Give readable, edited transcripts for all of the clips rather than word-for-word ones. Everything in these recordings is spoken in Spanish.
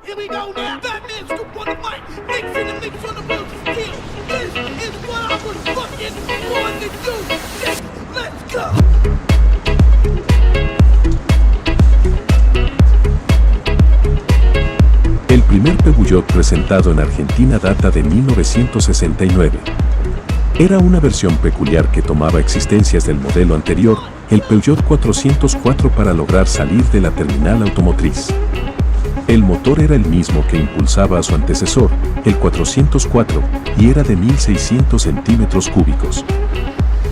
Here we go now. Batman scoop on the mic. Mix in the mix on the wheels of steel. This is what I was fucking born to do. Let's go. El primer Peugeot presentado en Argentina data de 1969. Era una versión peculiar que tomaba existencias del modelo anterior, el Peugeot 404, para lograr salir de la terminal automotriz. El motor era el mismo que impulsaba a su antecesor, el 404, y era de 1.600 centímetros cúbicos.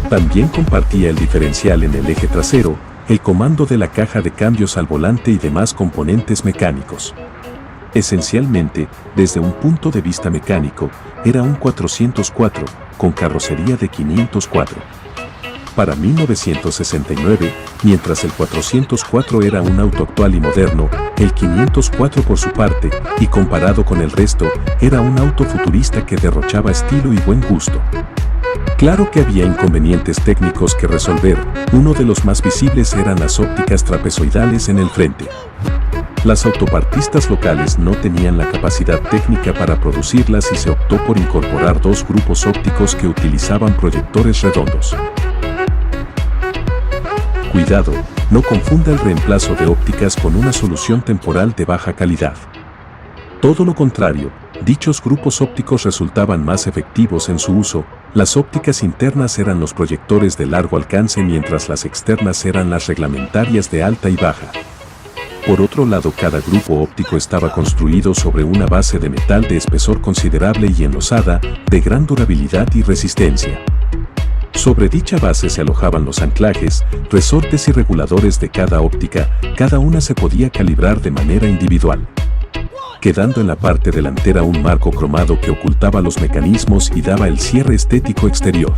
También compartía el diferencial en el eje trasero, el comando de la caja de cambios al volante y demás componentes mecánicos. Esencialmente, desde un punto de vista mecánico, era un 404, con carrocería de 504. Para 1969, mientras el 404 era un auto actual y moderno, el 504 por su parte, y comparado con el resto, era un auto futurista que derrochaba estilo y buen gusto. Claro que había inconvenientes técnicos que resolver, uno de los más visibles eran las ópticas trapezoidales en el frente. Las autopartistas locales no tenían la capacidad técnica para producirlas y se optó por incorporar dos grupos ópticos que utilizaban proyectores redondos. Cuidado, no confunda el reemplazo de ópticas con una solución temporal de baja calidad. Todo lo contrario, dichos grupos ópticos resultaban más efectivos en su uso. Las ópticas internas eran los proyectores de largo alcance mientras las externas eran las reglamentarias de alta y baja. Por otro lado, cada grupo óptico estaba construido sobre una base de metal de espesor considerable y enlosada, de gran durabilidad y resistencia. Sobre dicha base se alojaban los anclajes, resortes y reguladores de cada óptica, cada una se podía calibrar de manera individual, quedando en la parte delantera un marco cromado que ocultaba los mecanismos y daba el cierre estético exterior.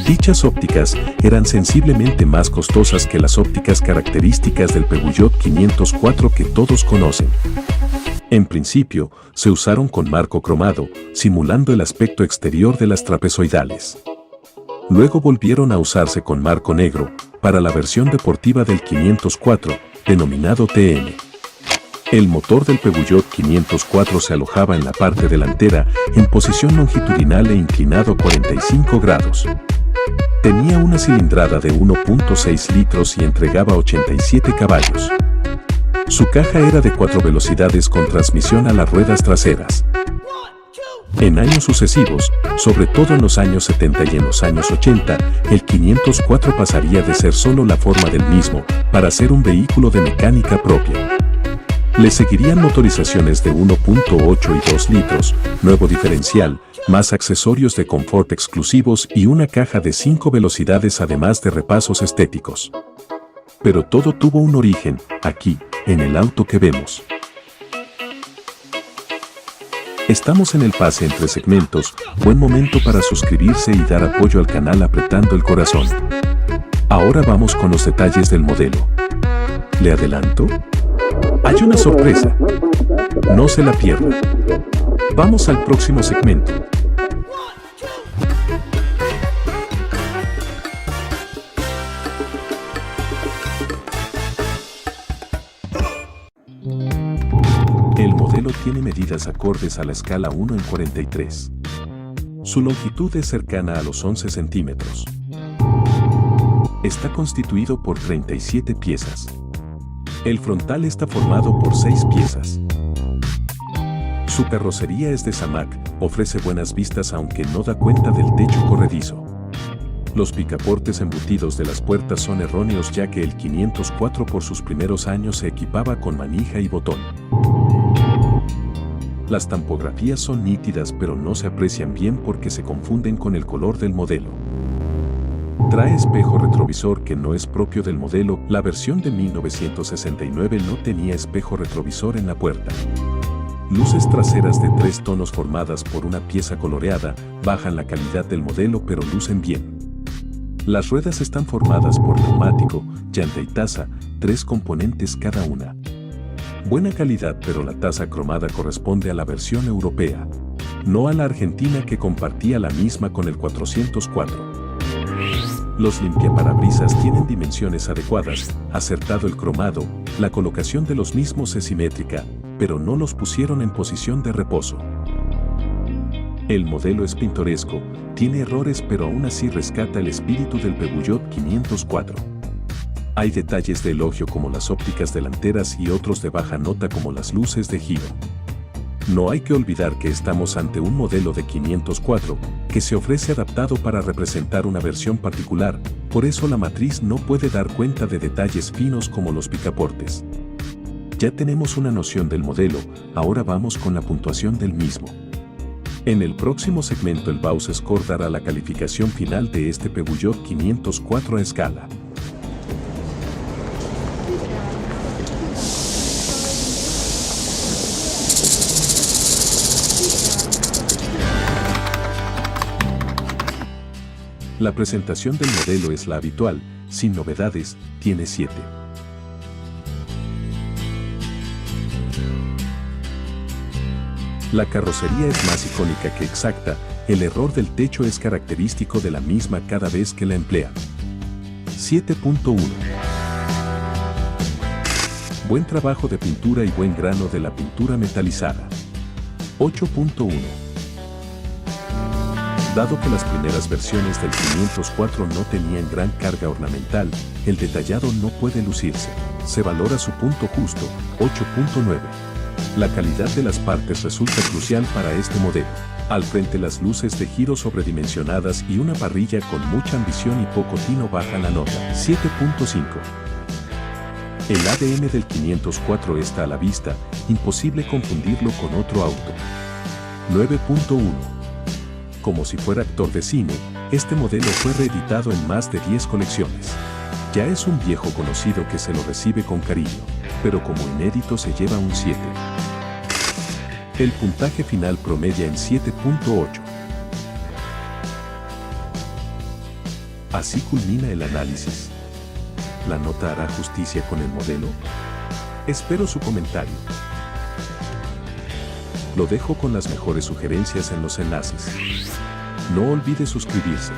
Dichas ópticas eran sensiblemente más costosas que las ópticas características del Peugeot 504 que todos conocen. En principio, se usaron con marco cromado, simulando el aspecto exterior de las trapezoidales. Luego volvieron a usarse con marco negro, para la versión deportiva del 504, denominado TN. El motor del Peugeot 504 se alojaba en la parte delantera, en posición longitudinal e inclinado 45 grados. Tenía una cilindrada de 1.6 litros y entregaba 87 caballos. Su caja era de 4 velocidades con transmisión a las ruedas traseras. En años sucesivos, sobre todo en los años 70 y en los años 80, el 504 pasaría de ser solo la forma del mismo, para ser un vehículo de mecánica propia. Le seguirían motorizaciones de 1.8 y 2 litros, nuevo diferencial, más accesorios de confort exclusivos y una caja de 5 velocidades además de repasos estéticos. Pero todo tuvo un origen, aquí, en el auto que vemos. Estamos en el pase entre segmentos, buen momento para suscribirse y dar apoyo al canal apretando el corazón. Ahora vamos con los detalles del modelo. ¿Le adelanto? Hay una sorpresa. No se la pierda. Vamos al próximo segmento. El modelo tiene medidas acordes a la escala 1 en 43. Su longitud es cercana a los 11 centímetros. Está constituido por 37 piezas. El frontal está formado por 6 piezas. Su carrocería es de Zamac, ofrece buenas vistas aunque no da cuenta del techo corredizo. Los picaportes embutidos de las puertas son erróneos ya que el 504 por sus primeros años se equipaba con manija y botón. Las tampografías son nítidas pero no se aprecian bien porque se confunden con el color del modelo. Trae espejo retrovisor que no es propio del modelo. La versión de 1969 no tenía espejo retrovisor en la puerta. Luces traseras de 3 tonos formadas por una pieza coloreada bajan la calidad del modelo pero lucen bien. Las ruedas están formadas por neumático, llanta y taza, 3 componentes cada una. Buena calidad pero la taza cromada corresponde a la versión europea, no a la argentina que compartía la misma con el 404. Los limpiaparabrisas tienen dimensiones adecuadas, acertado el cromado, La colocación de los mismos es simétrica, pero no los pusieron en posición de reposo. El modelo es pintoresco, tiene errores pero aún así rescata el espíritu del Peugeot 504. Hay detalles de elogio como las ópticas delanteras y otros de baja nota como las luces de giro. No hay que olvidar que estamos ante un modelo de 504 que se ofrece adaptado para representar una versión particular, por eso la matriz no puede dar cuenta de detalles finos como los picaportes. Ya tenemos una noción del modelo, ahora vamos con la puntuación del mismo. En el próximo segmento el Baus Score dará la calificación final de este Peugeot 504 a escala. La presentación del modelo es la habitual, sin novedades, tiene 7. La carrocería es más icónica que exacta, el error del techo es característico de la misma cada vez que la emplea. 7.1. Buen trabajo de pintura y buen grano de la pintura metalizada. 8.1. Dado que las primeras versiones del 504 no tenían gran carga ornamental, el detallado no puede lucirse. Se valora su punto justo, 8.9. La calidad de las partes resulta crucial para este modelo. Al frente las luces de giro sobredimensionadas y una parrilla con mucha ambición y poco tino bajan la nota, 7.5. El ADN del 504 está a la vista, imposible confundirlo con otro auto. 9.1. Como si fuera actor de cine, este modelo fue reeditado en más de 10 colecciones. Ya es un viejo conocido que se lo recibe con cariño, pero como inédito se lleva un 7. El puntaje final promedia en 7.8. Así culmina el análisis. ¿La nota hará justicia con el modelo? Espero su comentario. Lo dejo con las mejores sugerencias en los enlaces. No olvide suscribirse.